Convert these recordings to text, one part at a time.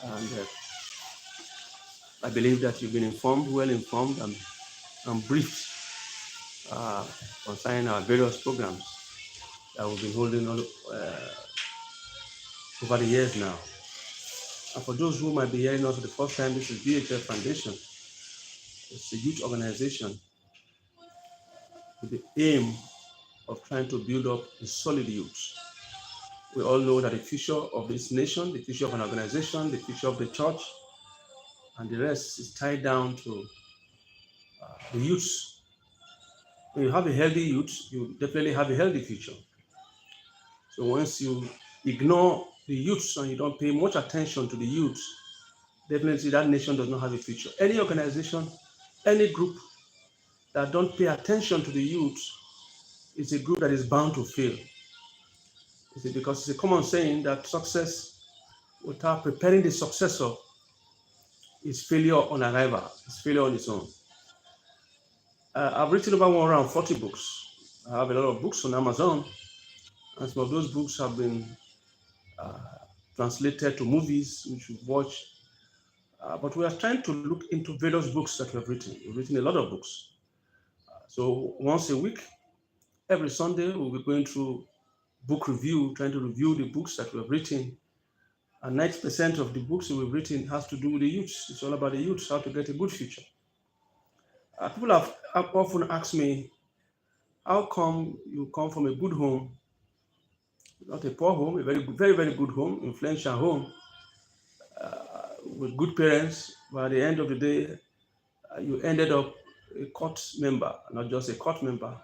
And I believe that you've been informed, well informed, and briefed uh, concerning our various programs that we've been holding over the years now. And for those who might be hearing us for the first time, this is BHF Foundation. It's a youth organization with the aim of trying to build up a solid youth. We all know that the future of this nation, the future of an organization, the future of the church, and the rest is tied down to the youth. When you have a healthy youth, you definitely have a healthy future. So once you ignore the youth and you don't pay much attention to the youth, definitely that nation does not have a future. Any organization, any group that don't pay attention to the youth is a group that is bound to fail. Because it's a common saying that success without preparing the successor is failure on arrival, it's failure on its own. I've written over 140 books. I have a lot of books on Amazon, and some of those books have been translated to movies, which we've watched. But we are trying to look into various books that we have written. We've written a lot of books. So once a week, every Sunday, we'll be going through book review, trying to review the books that we have written. And 90% of the books that we've written has to do with the youth. It's all about the youth, how to get a good future. People have often asked me, how come you come from a good home, not a poor home, a very, very good home, influential home, with good parents, but at the end of the day, you ended up a court member, not just a court member,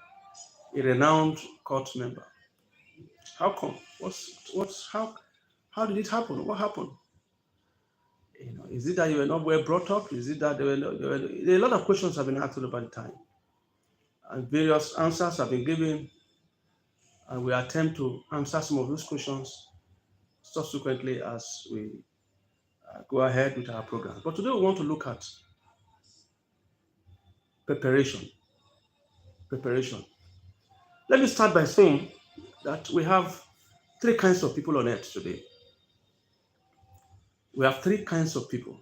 a renowned court member. How come? How did it happen? What happened? Is it that you were not well brought up? Is it that a lot of questions have been asked over the time, and various answers have been given, and we attempt to answer some of those questions subsequently as we go ahead with our program. But today we want to look at preparation. Preparation. Let me start by saying that we have three kinds of people on earth today. We have three kinds of people.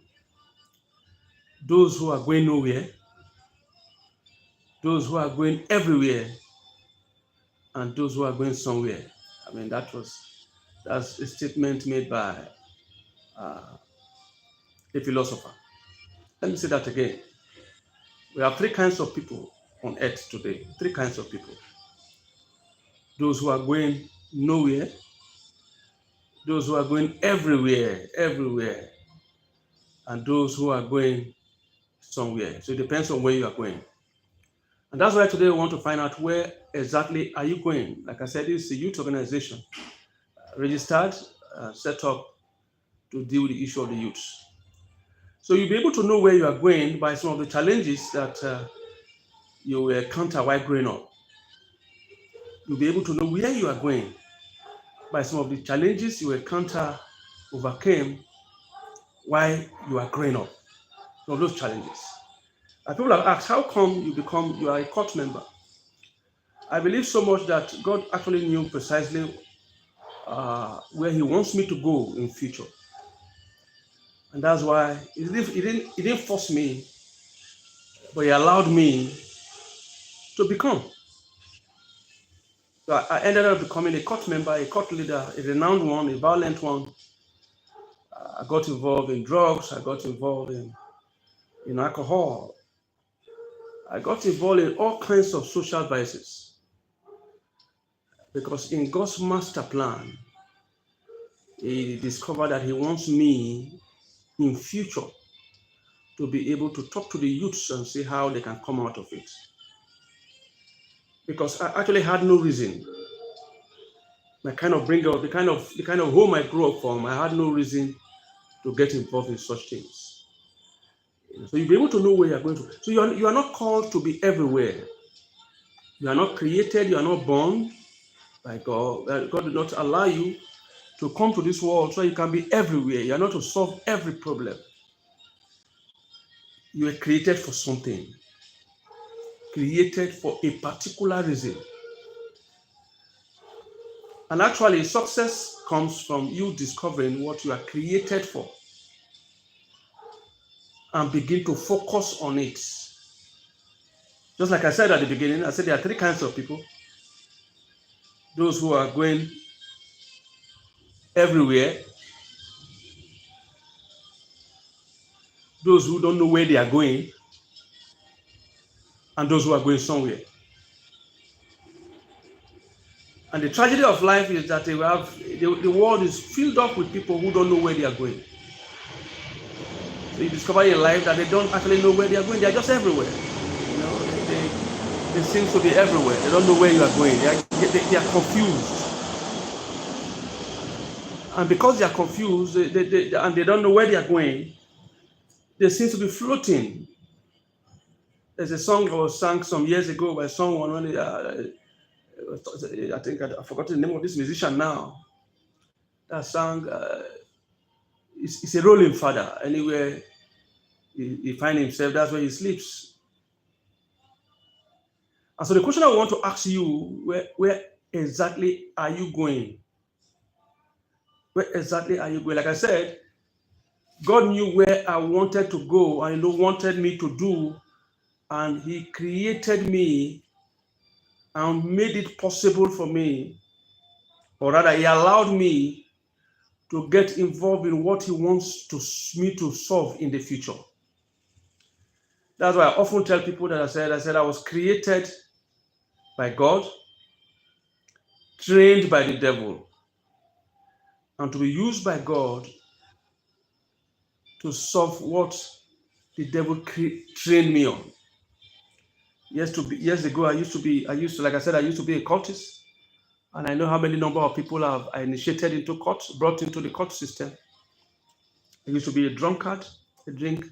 Those who are going nowhere, those who are going everywhere, and those who are going somewhere. I mean, that's a statement made by a philosopher. Let me say that again. We have three kinds of people on earth today. Three kinds of people. Those who are going nowhere, those who are going everywhere, and those who are going somewhere. So it depends on where you are going. And that's why today we want to find out where exactly are you going. Like I said, this is a youth organization registered, set up to deal with the issue of the youth. So you'll be able to know where you are going by some of the challenges that you will encounter while growing up. You'll be able to know where you are going by some of the challenges you overcame while you are growing up. Some of those challenges. And people have asked, how come you are a court member? I believe so much that God actually knew precisely where He wants me to go in future. And that's why He didn't force me, but He allowed me to become. So I ended up becoming a court member, a court leader, a renowned one, a violent one. I got involved in drugs. I got involved in alcohol. I got involved in all kinds of social vices. Because in God's master plan, He discovered that He wants me in future to be able to talk to the youths and see how they can come out of it. Because I actually had no reason. My kind of bring-up, the kind of home I grew up from, I had no reason to get involved in such things. So you'll be able to know where you're going to. So you are not called to be everywhere. You are not created, you are not born by God. God did not allow you to come to this world so you can be everywhere. You are not to solve every problem. You were created for something. Created for a particular reason. And actually, success comes from you discovering what you are created for. and begin to focus on it. Just like I said at the beginning, I said there are three kinds of people. Those who are going everywhere, those who don't know where they are going, and those who are going somewhere. And the tragedy of life is that the world is filled up with people who don't know where they are going. So you discover in life that they don't actually know where they are going. They are just everywhere. You know, they seem to be everywhere. They don't know where you are going. They are confused. And because they are confused and they don't know where they are going, they seem to be floating. There's a song that was sung some years ago by someone when I think I forgot the name of this musician now. That song, it's a rolling father. Anywhere he finds himself, that's where he sleeps. And so the question I want to ask you, where exactly are you going? Where exactly are you going? Like I said, God knew where I wanted to go and He wanted me to do, and He created me and made it possible for me, or rather He allowed me to get involved in what He wants me to solve in the future. That's why I often tell people that I said I was created by God, trained by the devil, and to be used by God to solve what the devil trained me on. Years ago, I used to be a cultist, and I know how many number of people I initiated into cults, brought into the cult system. I used to be a drunkard, a drink.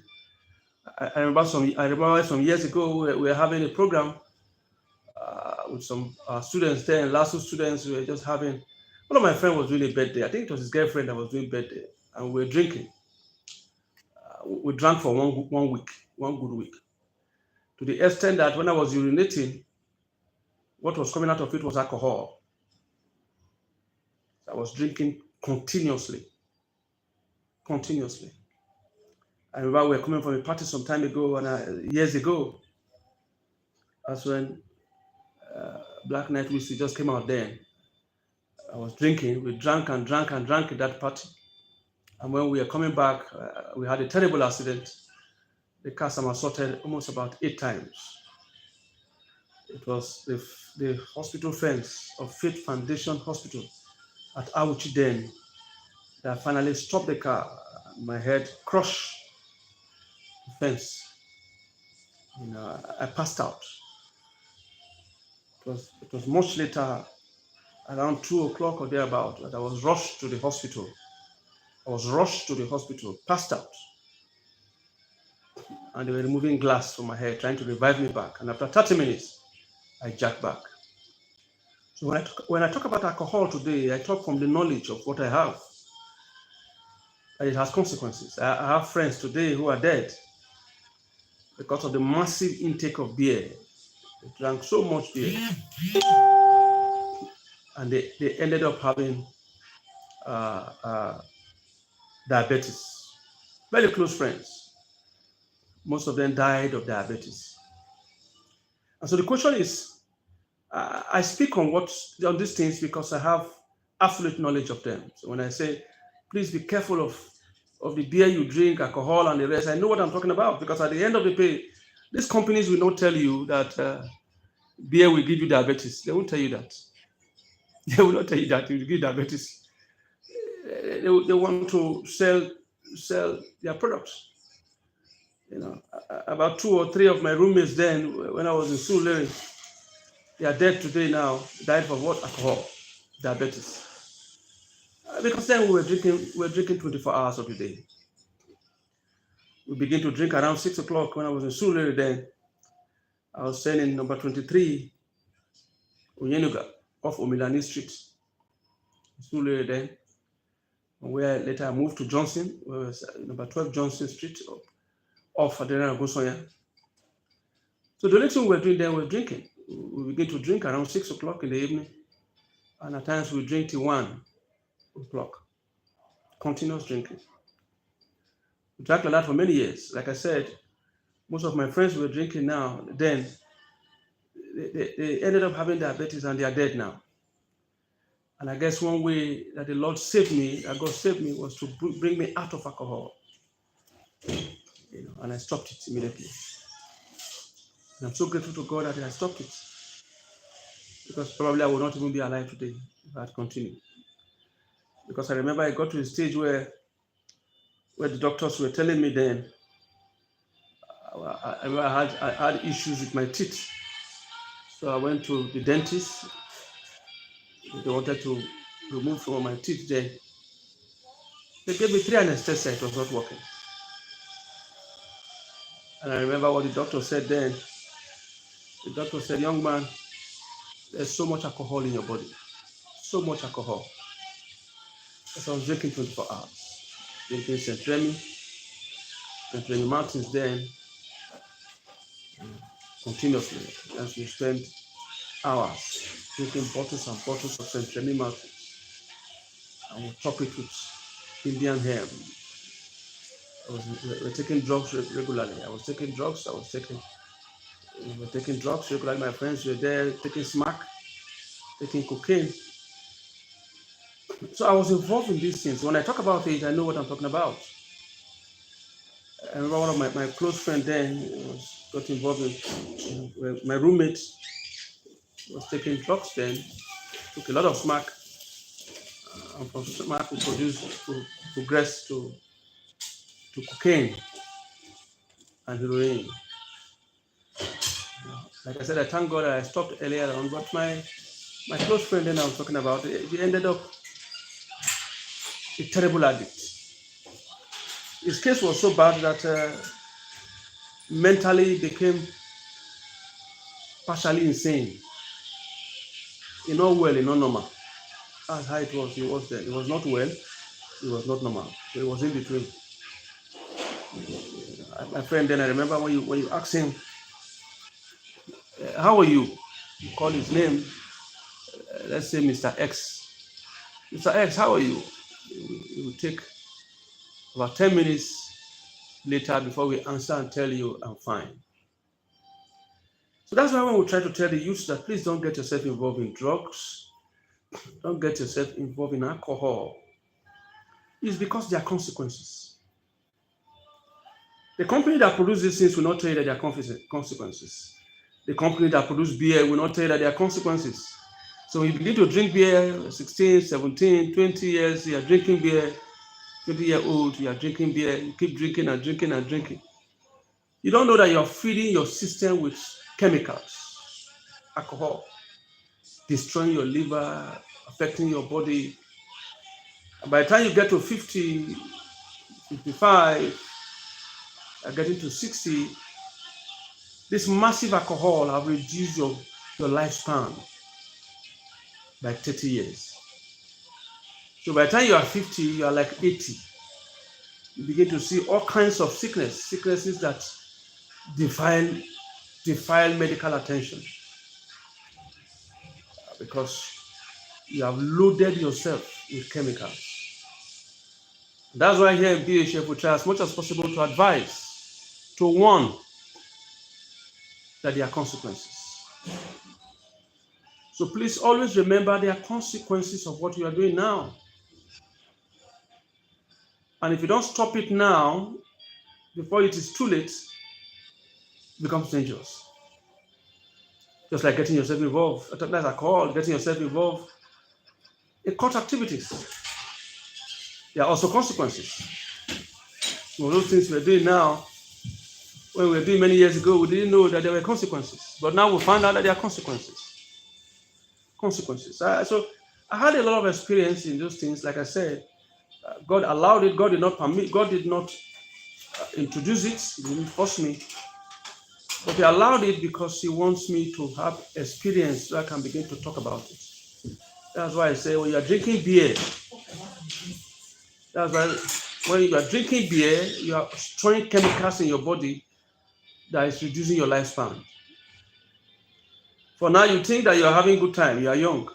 I remember some years ago we were having a program with some students there, and last students we were just having. One of my friends was doing a birthday. I think it was his girlfriend that was doing birthday, and we were drinking. We drank for one good week, to the extent that when I was urinating, what was coming out of it was alcohol. I was drinking continuously. I remember we were coming from a party some time ago, and years ago, that's when Black Night Whiskey just came out then. I was drinking. We drank and drank and drank at that party. And when we were coming back, we had a terrible accident. The car somersaulted almost about 8 times. It was the hospital fence of Faith Foundation Hospital at Auchi then that finally stopped the car. My head crushed the fence. You know, I passed out. It was much later, around 2 o'clock or thereabout, that I was rushed to the hospital. Passed out. And they were removing glass from my head, trying to revive me back. And after 30 minutes, I jacked back. So when I talk about alcohol today, I talk from the knowledge of what I have. And it has consequences. I have friends today who are dead because of the massive intake of beer. They drank so much beer. And they ended up having diabetes. Very close friends. Most of them died of diabetes. And so the question is, I speak on these things because I have absolute knowledge of them. So when I say, please be careful of the beer you drink, alcohol, and the rest, I know what I'm talking about, because at the end of the day, these companies will not tell you that beer will give you diabetes. They won't tell you that. They will not tell you that it will give diabetes. They want to sell their products. You know, about 2 or 3 of my roommates then, when I was in Sulere, they are dead today now. Died from what? Alcohol, diabetes. Because then we were drinking 24 hours of the day. We began to drink around 6 o'clock when I was in Sulere then. I was staying in number 23, Onyenuga, off Omilani Street, Sulere then. Where later I moved to Johnson, where was number 12 Johnson Street, off Adena Gosoya. So the only thing we were doing then was drinking. We began to drink around 6 o'clock in the evening, and at times we drink till 1 o'clock. Continuous drinking. We drank like that for many years. Like I said, most of my friends were drinking now. Then they ended up having diabetes and they are dead now. And I guess one way that the Lord saved me, that God saved me, was to bring me out of alcohol. And I stopped it immediately. And I'm so grateful to God that I stopped it, because probably I would not even be alive today if I had continued. Because I remember I got to a stage where the doctors were telling me then, I had issues with my teeth. So I went to the dentist. They wanted to remove some of my teeth there. They gave me 3 anesthesia. It was not working. And I remember what the doctor said then. The doctor said, young man, there's so much alcohol in your body. So much alcohol. Because I was drinking 24 hours. Drinking St. Remy Martins then, continuously. As we spent hours drinking bottles and bottles of St. Remy Martins. And we top it with Indian herb. We were taking drugs regularly. I was taking drugs. We were taking drugs regularly. My friends were there taking smack, taking cocaine. So I was involved in these things. When I talk about it, I know what I'm talking about. I remember one of my close friends then got involved in, my roommate was taking drugs then, took a lot of smack, and from smack we progressed to cocaine and heroin. Like I said, I thank God that I stopped earlier on, but my close friend then I was talking about, he ended up a terrible addict. His case was so bad that mentally became partially insane. He not well, he not normal. That's how it was. He was there. He was not well. He was not normal. So he was in between. My friend then, I remember when you asked him, how are you? You call his name. Let's say Mr. X. Mr. X, how are you? It will take about 10 minutes later before we answer and tell you I'm fine. So that's why when we try to tell the youth that please don't get yourself involved in drugs, don't get yourself involved in alcohol, it's because there are consequences. The company that produces these things will not tell you that there are consequences. The company that produces beer will not tell you that there are consequences. So when you begin to drink beer, 16, 17, 20 years, you are drinking beer, 20-year-old, you are drinking beer, you keep drinking and drinking and drinking. You don't know that you're feeding your system with chemicals, alcohol, destroying your liver, affecting your body. And by the time you get to 50, 55, getting to 60, this massive alcohol have reduced your lifespan by 30 years. So by the time you are 50, you are like 80. You begin to see all kinds of sicknesses that defile medical attention, because you have loaded yourself with chemicals. That's why here in BHF we try as much as possible to advise, to warn that there are consequences. So please always remember there are consequences of what you are doing now. And if you don't stop it now, before it is too late, it becomes dangerous. Just like getting yourself involved, that's alcohol, getting yourself involved in court activities. There are also consequences. Some of those things we're doing now, when we were doing many years ago, we didn't know that there were consequences. But now we found out that there are consequences. So I had a lot of experience in those things. Like I said, God allowed it. God did not permit. God did not introduce it. He didn't force me. But He allowed it because He wants me to have experience so I can begin to talk about it. That's why I say when you are drinking beer, that's why when you are drinking beer, you are storing chemicals in your body that is reducing your lifespan. For now, you think that you are having a good time, you are young.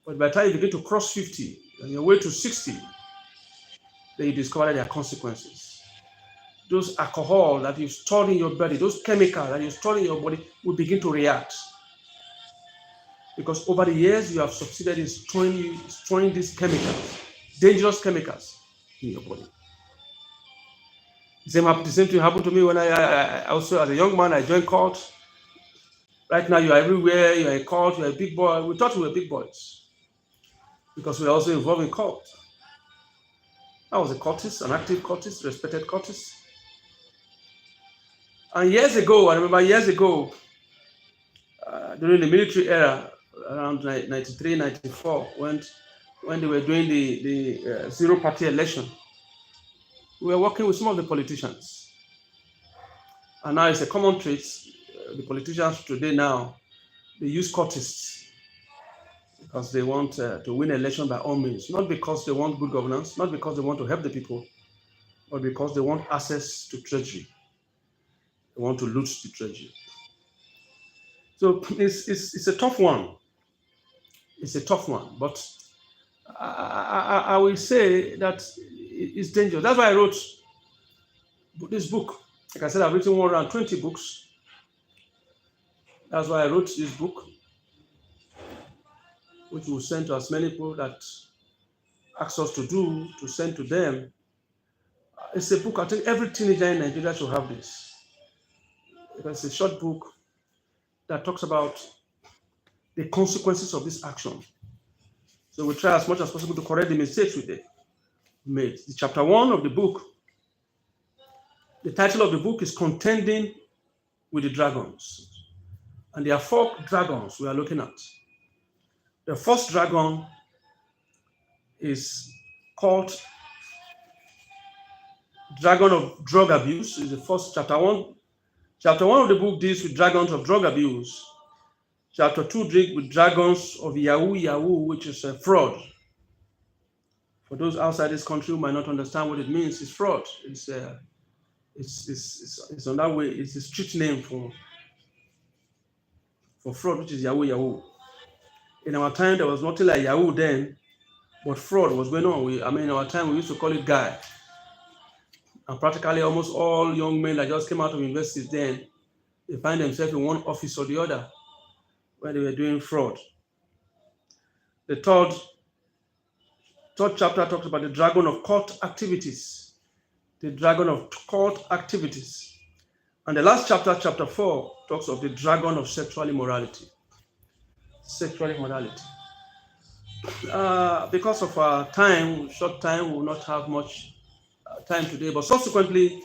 But by the time you begin to cross 50, on your way to 60, then you discover their consequences. Those alcohol that you store in your body, those chemicals that you store in your body will begin to react. Because over the years, you have succeeded in storing these chemicals, dangerous chemicals in your body. The same thing happened to me when I also, as a young man, I joined cult. Right now, you are everywhere, you are a cult, you are a big boy. We thought we were big boys because we are also involved in cult. I was a cultist, an active cultist, respected cultist. And years ago, I remember years ago, during the military era, around 93, 94, when they were doing the zero-party election, we were working with some of the politicians. And now it's a common trait. The politicians today now, they use cultists because they want to win election by all means. Not because they want good governance, not because they want to help the people, but because they want access to treasury. They want to loot the treasury. So it's a tough one. It's a tough one, but I will say that it's dangerous. That's why I wrote this book. Like I said, I've written more than 20 books. That's why I wrote this book, which we'll send to as many people that ask us to send to them. It's a book, I think every teenager in Nigeria should have this. It's a short book that talks about the consequences of this action. So we try as much as possible to correct the mistakes we made. The chapter 1 of the book, the title of the book is Contending with the Dragons. And there are 4 dragons we are looking at. The first dragon is called Dragon of Drug Abuse. Is the first chapter 1. Chapter 1 of the book deals with dragons of drug abuse. Chapter 2 deals with dragons of Yahoo, which is a fraud. For those outside this country who might not understand what it means, it's fraud. It's on that way. It's a street name for fraud, which is Yahoo. In our time, there was nothing like Yahoo then, but fraud was going on. In our time, we used to call it guy. And practically almost all young men that just came out of universities then, they find themselves in one office or the other where they were doing fraud. The third chapter talks about the dragon of cult activities. The dragon of cult activities. And the last chapter, chapter 4, talks of the dragon of sexual immorality. Sexual immorality. Because of our time, short time, we will not have much time today, but subsequently,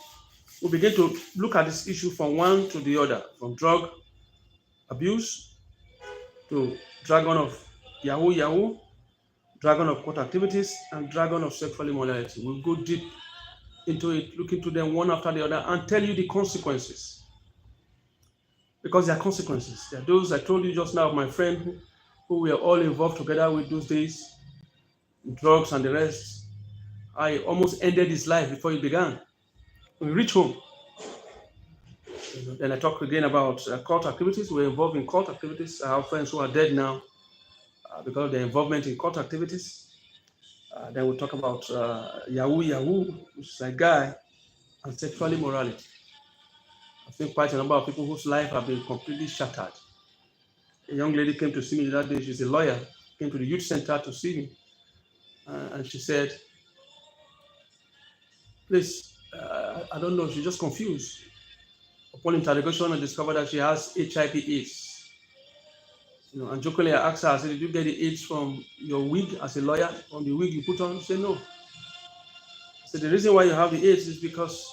we begin to look at this issue from one to the other, from drug abuse to dragon of Yahoo, dragon of court activities, and dragon of sexual immorality. We'll go deep into it, look into them one after the other, and tell you the consequences. Because there are consequences. There are those I told you just now, my friend, who were all involved together with those days, drugs and the rest. I almost ended his life before he began. When we reach home, then I talk again about cult activities. We're involved in cult activities. I have friends who are dead now because of their involvement in cult activities. Then we'll talk about Yahoo, which is a guy, and sexual immorality. I've seen quite a number of people whose life have been completely shattered. A young lady came to see me that day. She's a lawyer. Came to the youth center to see me. And she said, please, I don't know, she's just confused. Upon interrogation, I discovered that she has HIV/AIDS. And jokingly, I asked her, I said, did you get the AIDS from your wig as a lawyer, from the wig you put on? She said, no. I said, the reason why you have the AIDS is because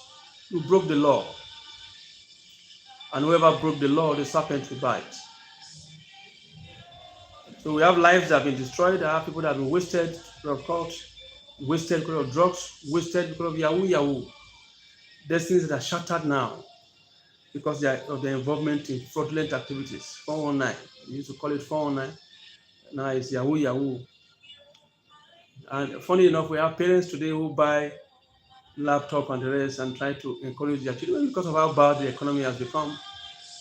you broke the law. And whoever broke the law, the serpent will bite. So we have lives that have been destroyed. I have people that have been wasted because of cult, wasted because of drugs, wasted because of Yahoo. Destinies that are shattered now because of their involvement in fraudulent activities. 419. We used to call it 419. Now it's Yahoo. And funny enough, we have parents today who buy laptop and the rest and try to encourage their children because of how bad the economy has become.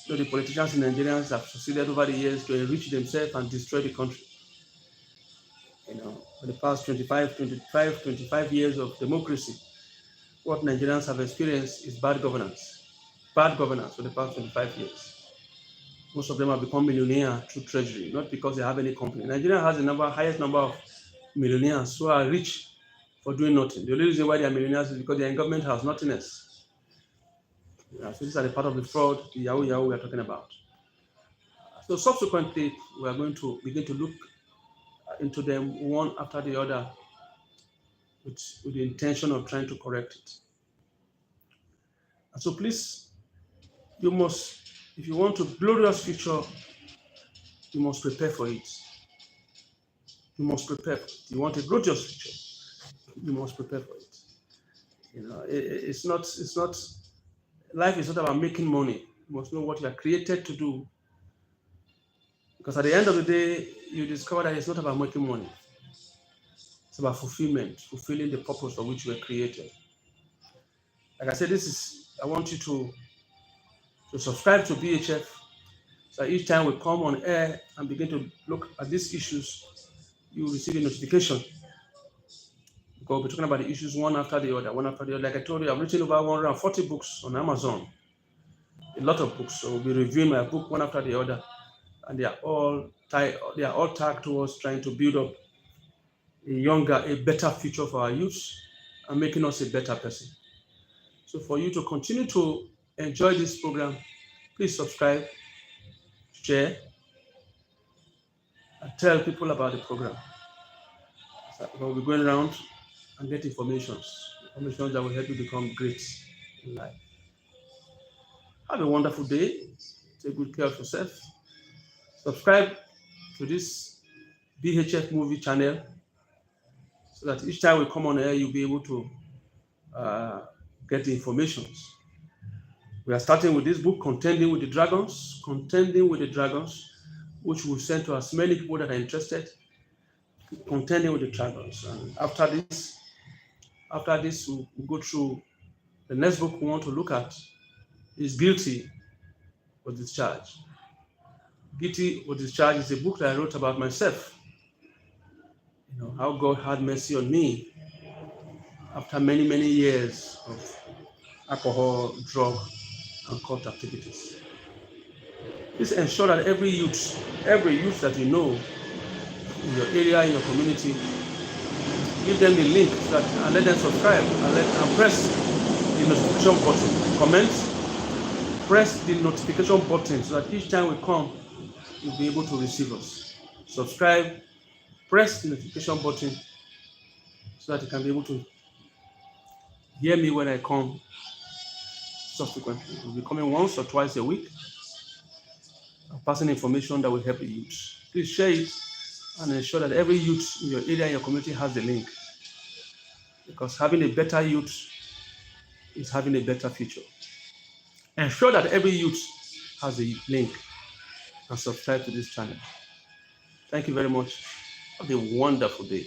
So the politicians and Nigerians have succeeded over the years to enrich themselves and destroy the country. For the past 25 years of democracy, what Nigerians have experienced is bad governance. Bad governance for the past 25 years. Most of them have become millionaires through treasury, not because they have any company. Nigeria has the highest number of millionaires who are rich for doing nothing. The only reason why they are millionaires is because their government has nothingness. So these are the part of the fraud, the Yahoo we are talking about. So subsequently, we are going to begin to look into them one after the other with the intention of trying to correct it. And so please, you must, if you want a glorious future, you must prepare for it. You must prepare for it. You want a glorious future, you must prepare for it. It's not, life is not about making money. You must know what you are created to do. Because at the end of the day, you discover that it's not about making money. It's about fulfillment, fulfilling the purpose for which you were created. Like I said, I want you to subscribe to BHF, so each time we come on air and begin to look at these issues, you will receive a notification. Because we'll be talking about the issues one after the other. Like I told you, I've written over 140 books on Amazon. A lot of books. So we'll be reviewing my book one after the other. And they are all tagged towards trying to build up a better future for our youth and making us a better person. So for you to continue to enjoy this program, please subscribe, share, and tell people about the program. So we'll be going around and get information that will help you become great in life. Have a wonderful day. Take good care of yourself. Subscribe to this BHF movie channel so that each time we come on air, you'll be able to get the information. We are starting with this book, Contending with the Dragons, which we'll send to as many people that are interested. Contending with the Dragons. And after this, we'll go through the next book we want to look at is Guilty or Discharge. Guilty or Discharge is a book that I wrote about myself. How God had mercy on me after many, many years of alcohol, drug, and cult activities. Please ensure that every youth that you know in your area, in your community, give them the link and let them subscribe and press the notification button. Comment, press the notification button so that each time we come, you'll be able to receive us. Subscribe, press the notification button so that you can be able to hear me when I come subsequently. We'll be coming once or twice a week, passing information that will help the youth. Please share it and ensure that every youth in your area, in your community has the link. Because having a better youth is having a better future. Ensure that every youth has a link and subscribe to this channel. Thank you very much. Have a wonderful day.